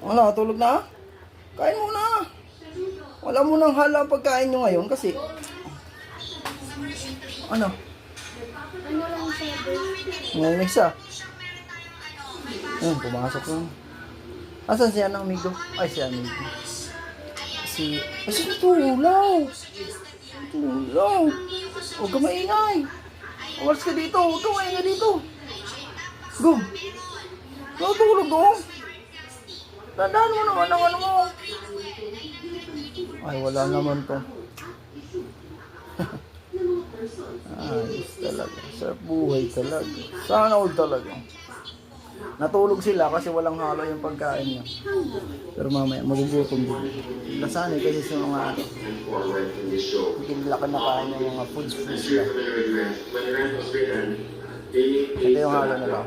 Ano, tulog na? Kain muna. Wala mo nang hala ang pagkain nyo ngayon kasi... Ano? Ano lang siya, Ngayon isa. Pumasok lang. Asan si anong amigo? Ay, si amigo. Ay, si Tulaw. Tulaw. Huwag ka maingay. Umalis ka dito. Huwag ka maingay dito. Gum. Natulog ko. Tandaan mo naman ang ano mo. Ay, wala naman to. Ayos talaga. Sa buhay talaga. Sana all talaga. Natulog sila kasi walang halo yung pagkain niya. Pero mamaya, magugutom din. Nasanay kasi sa mga ano. Hindi nila kinakain yung mga foods nila. Ito yung halo nila.